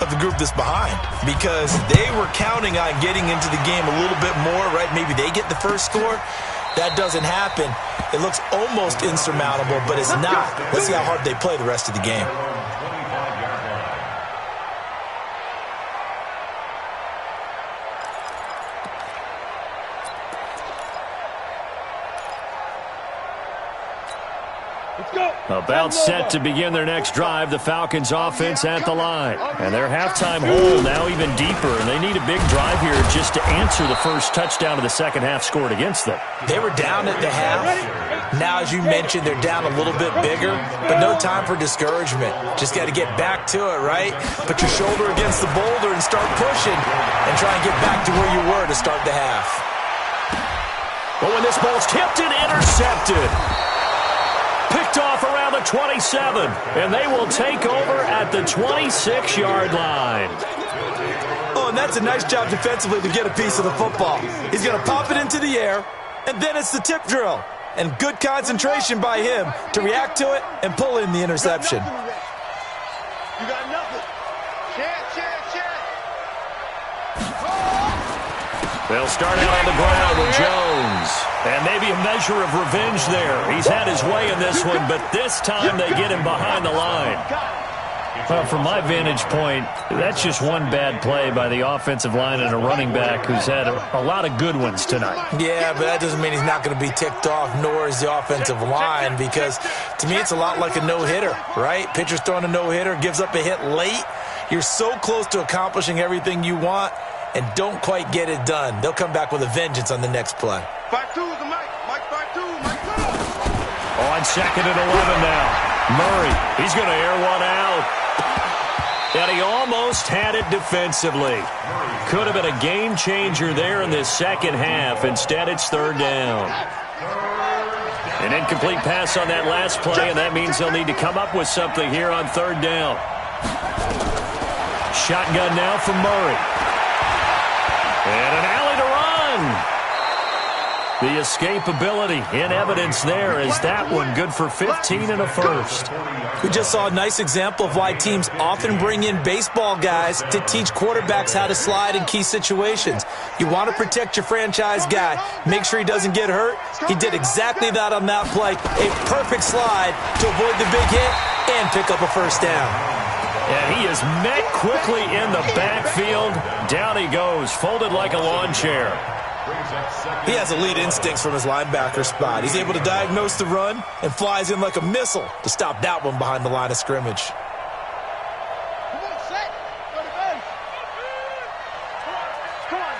Speaker 4: of the group that's behind, because they were counting on getting into the game a little bit more, right? Maybe they get the first score. That doesn't happen. It looks almost insurmountable, but it's not. Let's see how hard they play the rest of the game.
Speaker 1: About set to begin their next drive, the Falcons offense at the line. And their halftime hole now even deeper, and they need a big drive here just to answer the first touchdown of the second half scored against them.
Speaker 4: They were down at the half. Now, as you mentioned, they're down a little bit bigger, but no time for discouragement. Just got to get back to it, right? Put your shoulder against the boulder and start pushing and try and get back to where you were to start the half.
Speaker 1: But when this ball's tipped and intercepted, picked off around the 27, and they will take over at the 26-yard line.
Speaker 4: Oh, and that's a nice job defensively to get a piece of the football. He's going to pop it into the air, and then it's the tip drill. And good concentration by him to react to it and pull in the interception.
Speaker 5: You got nothing. Check.
Speaker 1: They'll start out on the ground with Jones. And maybe a measure of revenge there. He's had his way in this one, but this time they get him behind the line. Well, from my vantage point, that's just one bad play by the offensive line and a running back who's had a lot of good ones tonight.
Speaker 4: Yeah, but that doesn't mean he's not going to be ticked off, nor is the offensive line, because to me it's a lot like a no-hitter, right? Pitcher's throwing a no-hitter, gives up a hit late. You're so close to accomplishing everything you want and don't quite get it done. They'll come back with a vengeance on the next play.
Speaker 5: 5-2 is the Mike. Mike 5-2. Mike 2.
Speaker 1: On 2nd and 11 now. Murray, he's going to air one out. And he almost had it defensively. Could have been a game changer there in this second half. Instead, it's 3rd down. An incomplete pass on that last play, and that means they'll need to come up with something here on 3rd down. Shotgun now from Murray. And an alley to run. The escapability in evidence there is that one good for 15 and a first.
Speaker 4: We just saw a nice example of why teams often bring in baseball guys to teach quarterbacks how to slide in key situations. You want to protect your franchise guy. Make sure he doesn't get hurt. He did exactly that on that play. A perfect slide to avoid the big hit and pick up a first down.
Speaker 1: And he is met quickly in the backfield. Down he goes, folded like a lawn chair.
Speaker 4: He has elite instincts from his linebacker spot. He's able to diagnose the run and flies in like a missile to stop that one behind the line of scrimmage.
Speaker 5: Come on, set. Go to base. Come on,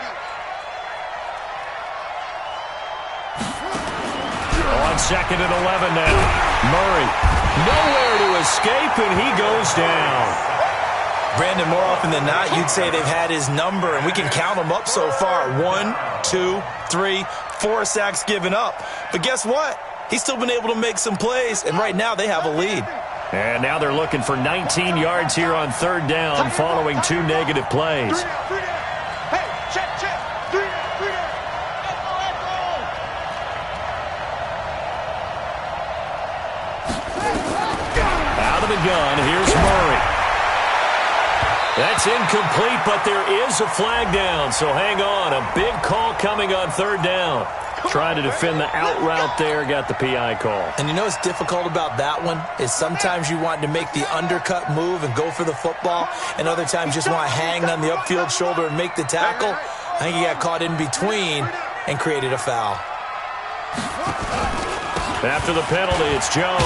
Speaker 1: On 2nd and 11 now. Murray, nowhere to escape, and he goes down.
Speaker 4: Brandon, more often than not, you'd say they've had his number, and we can count them up so far. 1, 2, 3, 4 sacks given up. But guess what? He's still been able to make some plays, and right now they have a lead.
Speaker 1: And now they're looking for 19 yards here on 3rd down following 2 negative plays.
Speaker 5: Hey, check. 3 there.
Speaker 1: Out of the gun, here's Murray. That's incomplete, but there is a flag down, so hang on. A big call coming on 3rd down. Trying to defend the out route there, got the PI call.
Speaker 4: And you know what's difficult about that one is sometimes you want to make the undercut move and go for the football, and other times you just want to hang on the upfield shoulder and make the tackle. I think he got caught in between and created a foul.
Speaker 1: After the penalty, it's Jones.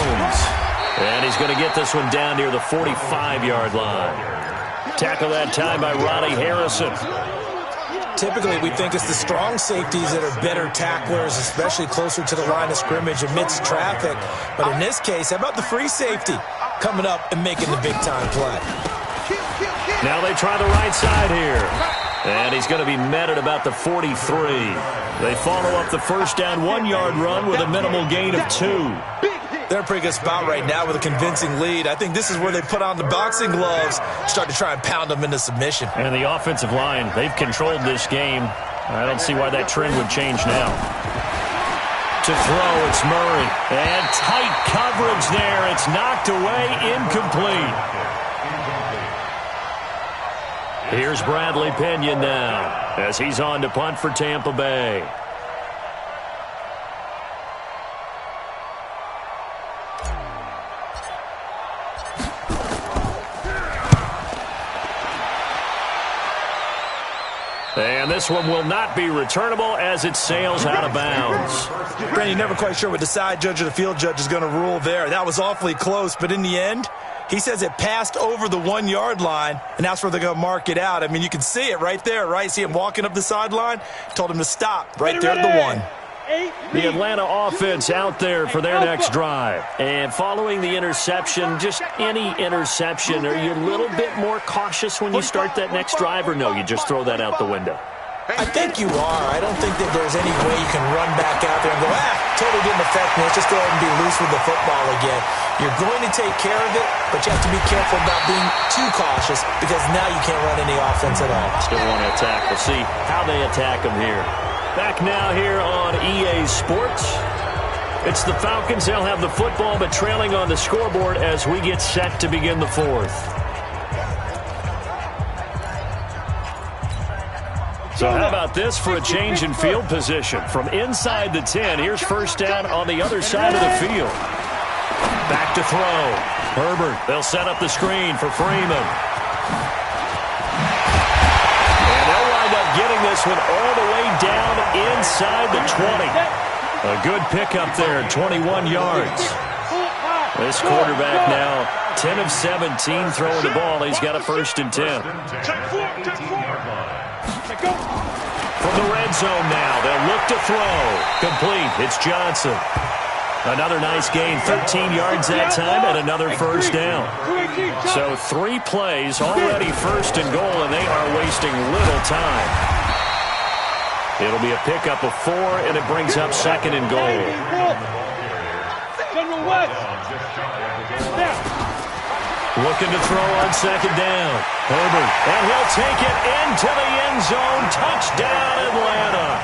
Speaker 1: And he's going to get this one down near the 45-yard line. Tackle that time by Ronnie Harrison.
Speaker 4: Typically, we think it's the strong safeties that are better tacklers, especially closer to the line of scrimmage amidst traffic. But in this case, how about the free safety coming up and making the big-time play?
Speaker 1: Now they try the right side here. And he's going to be met at about the 43. They follow up the first down 1-yard run with a minimal gain of 2.
Speaker 4: They're in a pretty good spot right now with a convincing lead. I think this is where they put on the boxing gloves, start to try and pound them into submission.
Speaker 1: And the offensive line, they've controlled this game. I don't see why that trend would change now. To throw, it's Murray. And tight coverage there. It's knocked away, incomplete. Here's Bradley Pinion now as he's on to punt for Tampa Bay. And this one will not be returnable as it sails out of bounds.
Speaker 4: Brandon, you're never quite sure what the side judge or the field judge is going to rule there. That was awfully close, but in the end, he says it passed over the 1-yard line, and that's where they're going to mark it out. I mean, you can see it right there, right? See him walking up the sideline? Told him to stop right there at the 1.
Speaker 1: The Atlanta offense out there for their next drive. And following the interception, just any interception, are you a little bit more cautious when you start that next drive, or no, you just throw that out the window?
Speaker 4: I think you are. I don't think that there's any way you can run back out there and go, totally didn't affect me. Let's just go ahead and be loose with the football again. You're going to take care of it, but you have to be careful about being too cautious because now you can't run any offense at all.
Speaker 1: Still want to attack. We'll see how they attack them here. Back now here on EA Sports. It's the Falcons. They'll have the football, but trailing on the scoreboard as we get set to begin the 4th. So how about this for a change in field position? From inside the 10, here's first down on the other side of the field. Back to throw. Herbert, they'll set up the screen for Freeman. And they'll wind up getting this one all the way down inside the 20. A good pickup there, 21 yards. This quarterback now 10 of 17 throwing the ball. He's got a 1st and 10. From the red zone now, they'll look to throw. Complete. It's Johnson. Another nice gain, 13 yards that time, and another 1st down. So 3 plays, already 1st and goal, and they are wasting little time. It'll be a pickup of 4, and it brings up 2nd and goal. Looking to throw on 2nd down. Herbert, and he'll take it into the end zone. Touchdown, Atlanta.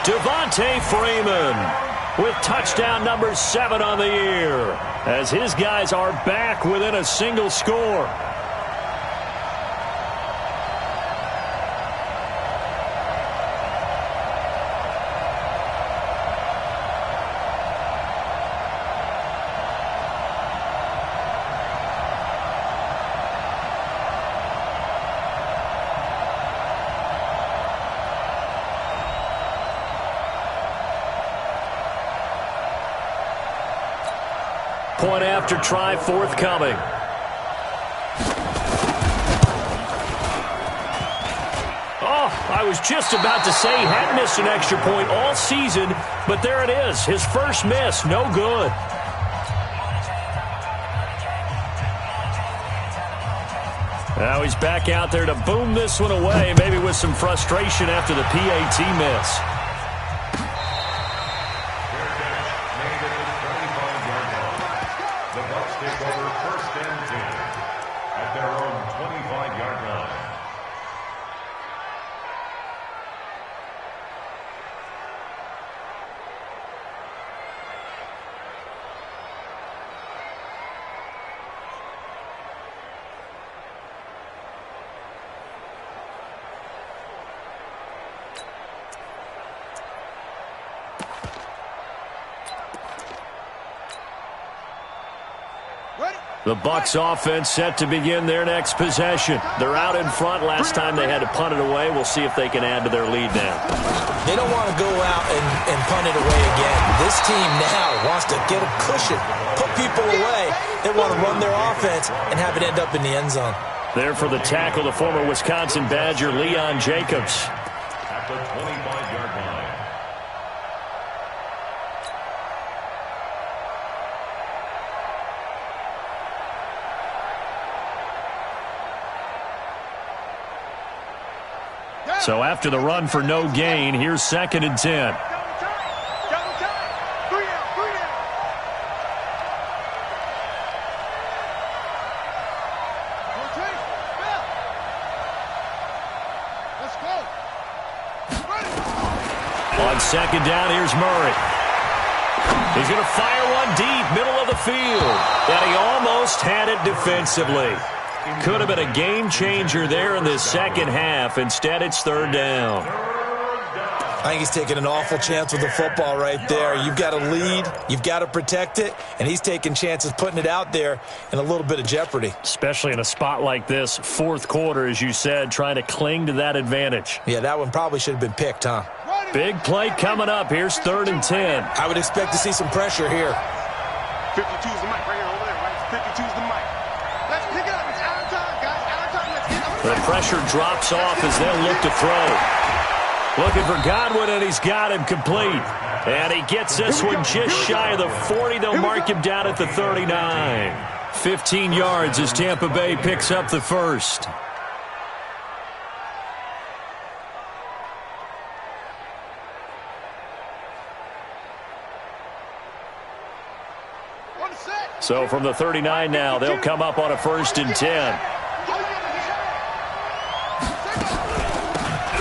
Speaker 1: Devontae Freeman with touchdown number 7 on the year, as his guys are back within a single score. Point after try forthcoming. Oh, I was just about to say he hadn't missed an extra point all season, but there it is. His first miss, no good. Now he's back out there to boom this one away, maybe with some frustration after the PAT miss. The Bucs offense set to begin their next possession. They're out in front. Last time they had to punt it away. We'll see if they can add to their lead now.
Speaker 4: They don't want to go out and punt it away again. This team now wants to get a cushion, put people away. They want to run their offense and have it end up in the end zone.
Speaker 1: There for the tackle, the former Wisconsin Badger, Leon Jacobs.
Speaker 2: At the 25-yard line.
Speaker 1: So after the run for no gain, here's 2nd and 10. On 2nd down, here's Murray. He's going to fire one deep, middle of the field. And he almost had it defensively. Could have been a game changer there in the second half. Instead, it's 3rd down.
Speaker 4: I think he's taking an awful chance with the football right there. You've got to lead, you've got to protect it, and he's taking chances putting it out there in a little bit of jeopardy.
Speaker 1: Especially in a spot like this, 4th quarter, as you said, trying to cling to that advantage.
Speaker 4: Yeah, that one probably should have been picked, huh?
Speaker 1: Big play coming up. Here's 3rd and 10.
Speaker 4: I would expect to see some pressure here.
Speaker 5: 52's the mic right here over there, right? 52's the mic. Let's pick it up. It's out of time, guys. Out of time. Let's get it.
Speaker 1: The pressure drops off as they'll look to throw. Looking for Godwin, and he's got him complete. And he gets this one just shy of the 40. They'll mark him down at the 39. 15 yards as Tampa Bay picks up the first. So from the 39 now, they'll come up on a 1st and 10.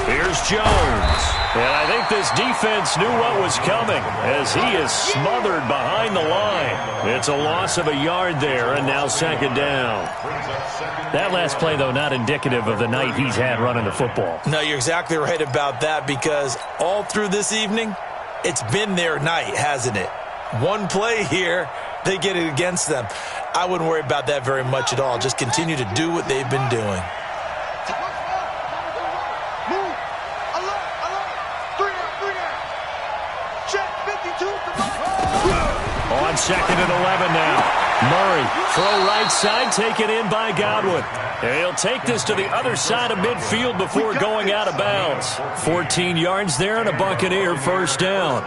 Speaker 1: Here's Jones. And I think this defense knew what was coming as he is smothered behind the line. It's a loss of a yard there, and now 2nd down. That last play, though, not indicative of the night he's had running the football.
Speaker 4: No, you're exactly right about that, because all through this evening, it's been their night, hasn't it? One play here, they get it against them. I wouldn't worry about that very much at all. Just continue to do what they've been doing.
Speaker 1: On 2nd and 11 now. Murray, throw right side, taken in by Godwin. And he'll take this to the other side of midfield before going out of bounds. 14 yards there and a Buccaneer first down.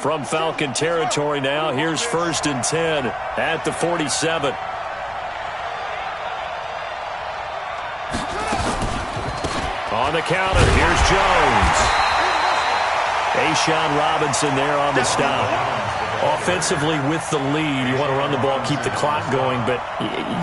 Speaker 1: From Falcon territory now, here's 1st and 10 at the 47. On the counter, here's Jones. A'Shawn Robinson there on the stop. Offensively with the lead, you want to run the ball, keep the clock going, but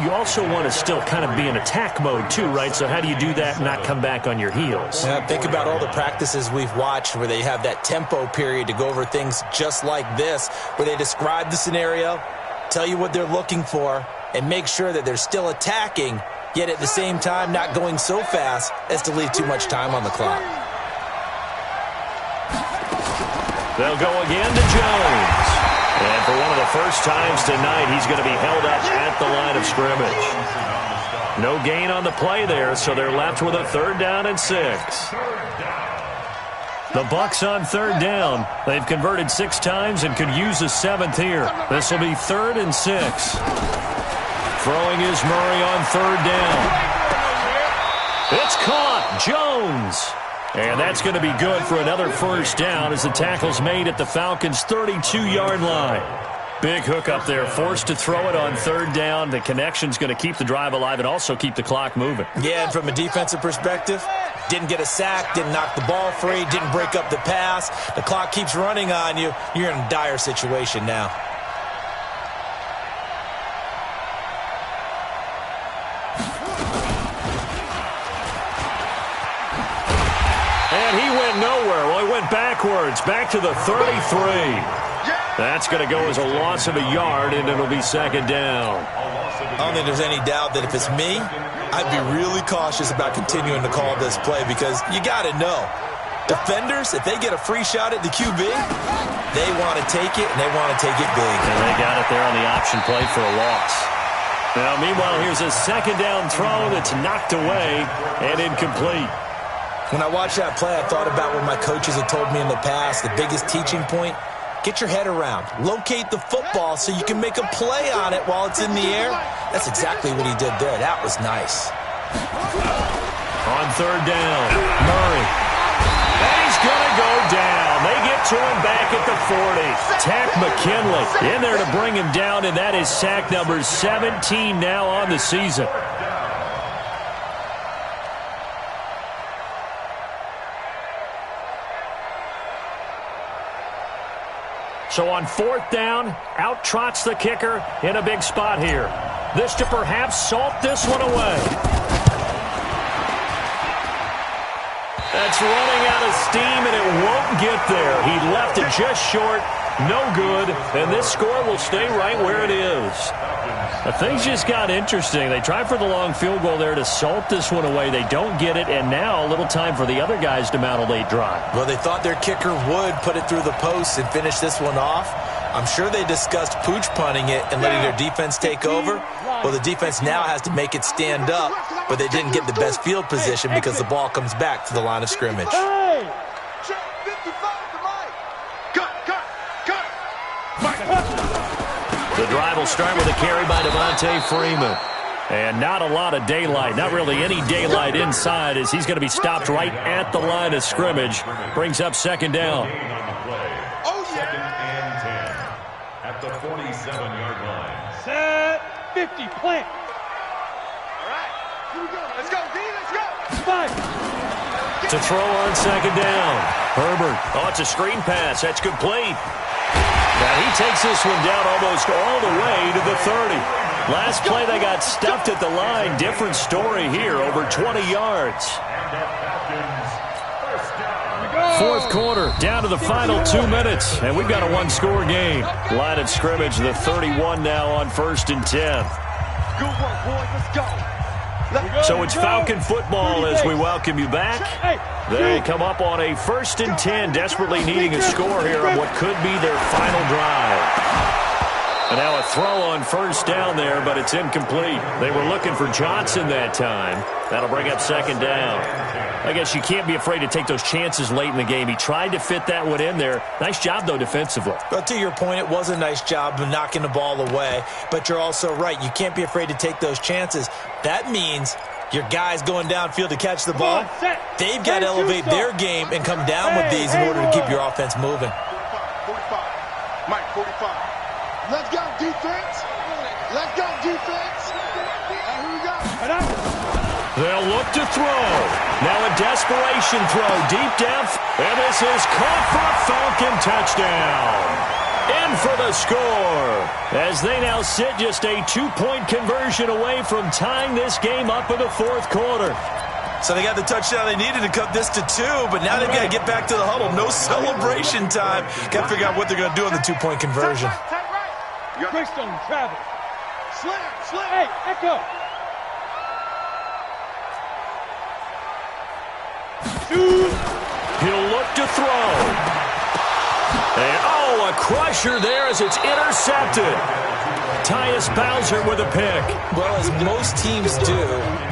Speaker 1: you also want to still kind of be in attack mode too, right? So how do you do that and not come back on your heels?
Speaker 4: Yeah, think about all the practices we've watched where they have that tempo period to go over things just like this, where they describe the scenario, tell you what they're looking for, and make sure that they're still attacking, yet at the same time not going so fast as to leave too much time on the clock.
Speaker 1: They'll go again to Jones. And for one of the first times tonight, he's going to be held up at the line of scrimmage. No gain on the play there, so they're left with a 3rd down and 6. The Bucs on 3rd down. They've converted 6 times and could use a 7th here. This will be 3rd and 6. Throwing is Murray on 3rd down. It's caught. Jones. And that's going to be good for another first down as the tackle's made at the Falcons' 32-yard line. Big hook up there, forced to throw it on 3rd down. The connection's going to keep the drive alive and also keep the clock moving.
Speaker 4: Yeah, and from a defensive perspective, didn't get a sack, didn't knock the ball free, didn't break up the pass. The clock keeps running on you. You're in a dire situation now.
Speaker 1: And he went nowhere. Well, he went backwards, back to the 33. That's going to go as a loss of a yard, and it'll be 2nd down.
Speaker 4: I don't think there's any doubt that if it's me, I'd be really cautious about continuing to call this play because you got to know, defenders, if they get a free shot at the QB, they want to take it, and they want to take it big.
Speaker 1: And they got it there on the option play for a loss. Now, meanwhile, here's a 2nd down throw that's knocked away and incomplete.
Speaker 4: When I watched that play, I thought about what my coaches had told me in the past. The biggest teaching point, get your head around. Locate the football so you can make a play on it while it's in the air. That's exactly what he did there. That was nice.
Speaker 1: On 3rd down, Murray. And he's going to go down. They get to him back at the 40. Tack McKinley in there to bring him down, and that is sack number 17 now on the season. So on 4th down, out trots the kicker in a big spot here. This to perhaps salt this one away. That's running out of steam, and it won't get there. He left it just short, no good, and this score will stay right where it is. Things just got interesting. They tried for the long field goal there to salt this one away. They don't get it, and now a little time for the other guys to mount a late drive.
Speaker 4: Well, they thought their kicker would put it through the post and finish this one off. I'm sure they discussed pooch punting it and letting their defense take over. Well, the defense now has to make it stand up, but they didn't get the best field position because the ball comes back to the line of scrimmage.
Speaker 1: The drive will start with a carry by Devontae Freeman. And not a lot of daylight, not really any daylight inside as he's going to be stopped right at the line of scrimmage. Brings up 2nd down.
Speaker 2: Oh, yeah. 2nd and 10 at the 47-yard line.
Speaker 3: Set, 50, plant.
Speaker 5: All right, here we go. Let's go, D, let's go.
Speaker 3: Five.
Speaker 1: To throw on 2nd down. Herbert. Oh, it's a screen pass. That's complete. Now he takes this one down almost all the way to the 30. Last play they got stuffed at the line. Different story here, over 20 yards. 4th quarter, down to the final 2 minutes, and we've got a 1-score game. Line of scrimmage, the 31 now on 1st and 10.
Speaker 5: Good work, boys. Let's go.
Speaker 1: So it's Falcon football as we welcome you back. They come up on a 1st and 10, desperately needing a score here on what could be their final drive. And now a throw on 1st down there, but it's incomplete. They were looking for Johnson that time. That'll bring up 2nd down. I guess you can't be afraid to take those chances late in the game. He tried to fit that one in there. Nice job, though, defensively.
Speaker 4: But to your point, it was a nice job of knocking the ball away. But you're also right. You can't be afraid to take those chances. That means your guys going downfield to catch the ball, they've got to elevate their game and come down with these in order to keep your offense moving.
Speaker 5: 45. Mike, 45. Let's go, defense. Let's go, defense. And here we go.
Speaker 1: They'll look to throw. Now a desperation throw deep depth. And this is caught for a Falcon touchdown. In for the score. As they now sit just a 2-point conversion away from tying this game up in the 4th quarter.
Speaker 4: So they got the touchdown they needed to cut this to 2, but now they've got to get back to the huddle. No celebration time. Got to figure out what they're going to do on the 2-point conversion.
Speaker 3: Brixton, travel. Slam. Hey, Echo.
Speaker 1: He'll look to throw. And, oh, a crusher there as it's intercepted. Tyus Bowser with a pick.
Speaker 4: Well, as most teams do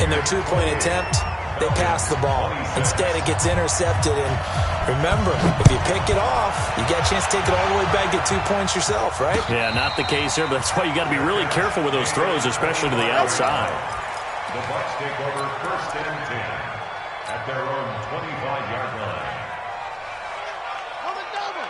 Speaker 4: in their 2-point attempt, they pass the ball. Instead, it gets intercepted. And remember, if you pick it off, you got a chance to take it all the way back, get 2 points yourself, right?
Speaker 1: Yeah, not the case here, but that's why you got to be really careful with those throws, especially to the outside.
Speaker 2: The Bucs take over 1st and 10 at their own 25-yard line.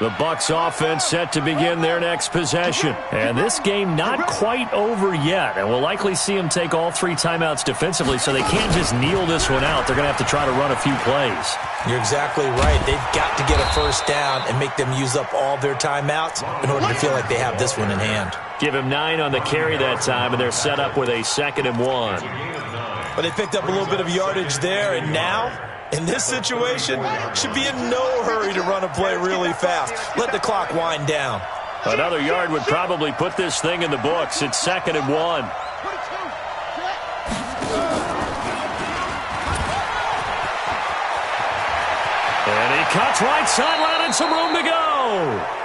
Speaker 1: The Bucs offense set to begin their next possession. And this game not quite over yet. And we'll likely see them take all 3 timeouts defensively, so they can't just kneel this one out. They're going to have to try to run a few plays.
Speaker 4: You're exactly right. They've got to get a 1st down and make them use up all their timeouts in order to feel like they have this one in hand.
Speaker 1: Give him 9 on the carry that time, and they're set up with a 2nd and 1.
Speaker 4: But they picked up a little bit of yardage there, and now, in this situation, should be in no hurry to run a play really fast. Let the clock wind down.
Speaker 1: Another yard would probably put this thing in the books. It's 2nd and 1. And he cuts right sideline and some room to go.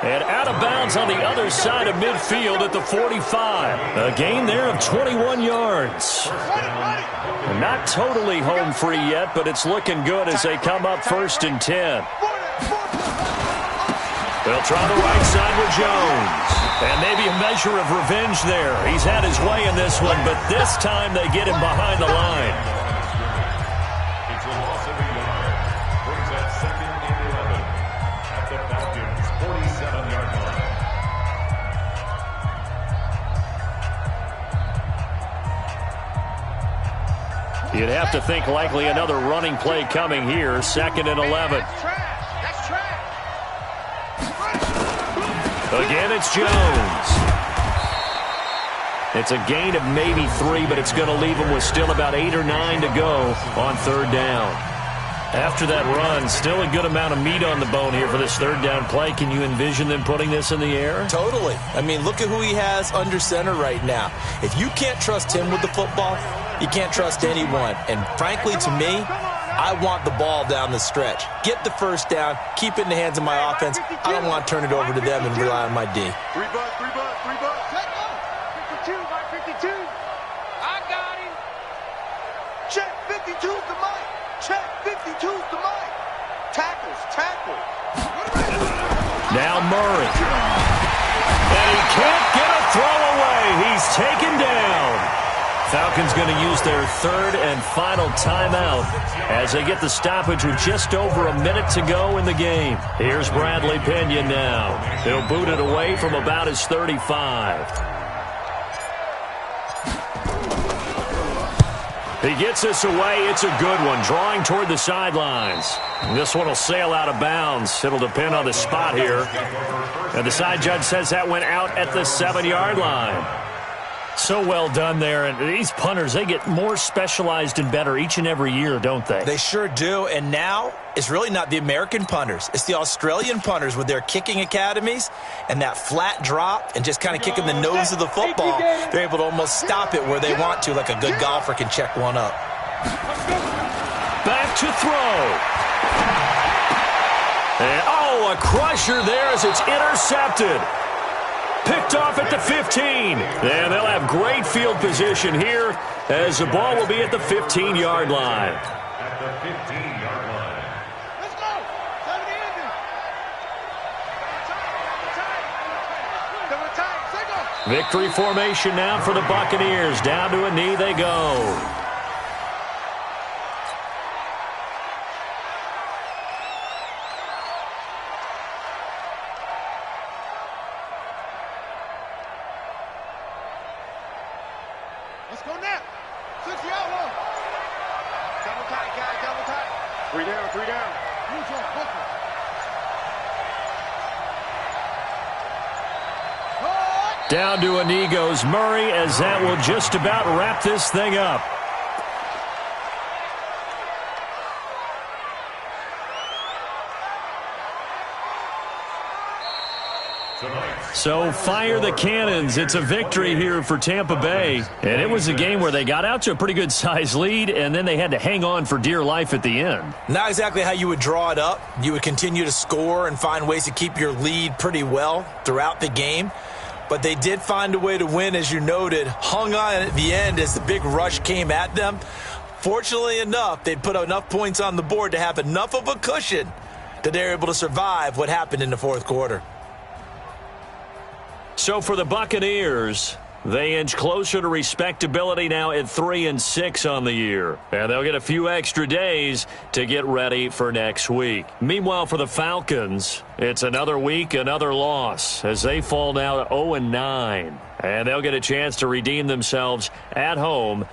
Speaker 1: And out of bounds on the other side of midfield at the 45. A gain there of 21 yards. Not totally home free yet, but it's looking good as they come up 1st and 10. They'll try the right side with Jones. And maybe a measure of revenge there. He's had his way in this one, but this time they get him behind the line.
Speaker 2: It's a loss of a yard. Brings that 2nd and 11 at the Falcons' 47-yard line.
Speaker 1: You'd have to think likely another running play coming here. 2nd and 11. Again, it's Jones. It's a gain of maybe 3, but it's going to leave them with still about 8 or 9 to go on 3rd down. After that run, still a good amount of meat on the bone here for this 3rd down play. Can you envision them putting this in the air?
Speaker 4: Totally. I mean, look at who he has under center right now. If you can't trust him with the football, you can't trust anyone. And frankly, to me, I want the ball down the stretch. Get the 1st down, keep it in the hands of my offense. I don't want to turn it over to them and rely on my D.
Speaker 5: 3 bucks. 52, Mike 52. I got him. Check 52's the mic. Check 52's the mic. Tackle.
Speaker 1: Now Murray. And he can't get a throw away. He's taken down. Falcons going to use their 3rd and final timeout as they get the stoppage with just over a minute to go in the game. Here's Bradley Pena now. He'll boot it away from about his 35. He gets this away. It's a good one, drawing toward the sidelines. This one will sail out of bounds. It'll depend on the spot here. And the side judge says that went out at the 7-yard line. So well done there. And these punters, they get more specialized and better each and every year, don't they?
Speaker 4: They sure do. And now it's really not the American punters. It's the Australian punters with their kicking academies and that flat drop and just kind of kicking the nose of the football. They're able to almost stop it where they want to, like a good golfer can check one up.
Speaker 1: Back to throw. And, oh, a crusher there as it's intercepted. Picked off at the 15. And they'll have great field position here as the ball will be at the 15-yard line.
Speaker 2: At the 15-yard line.
Speaker 5: Let's go. 70 Indy. Double time. Single.
Speaker 1: Victory formation now for the Buccaneers. Down to a knee they go.
Speaker 5: Let's go now. 60 outlaw. Double tight, guys. Double tight. 3 down. 3 down. Use your buckle.
Speaker 1: Down to a knee goes Murray as that will just about wrap this thing up. So fire the cannons. It's a victory here for Tampa Bay. And it was a game where they got out to a pretty good size lead, and then they had to hang on for dear life at the end.
Speaker 4: Not exactly how you would draw it up. You would continue to score and find ways to keep your lead pretty well throughout the game. But they did find a way to win, as you noted. Hung on at the end as the big rush came at them. Fortunately enough, they put enough points on the board to have enough of a cushion that they're able to survive what happened in the fourth quarter.
Speaker 1: So for the Buccaneers, they inch closer to respectability now at 3-6 on the year. And they'll get a few extra days to get ready for next week. Meanwhile, for the Falcons, it's another week, another loss, as they fall now to 0-9. And they'll get a chance to redeem themselves at home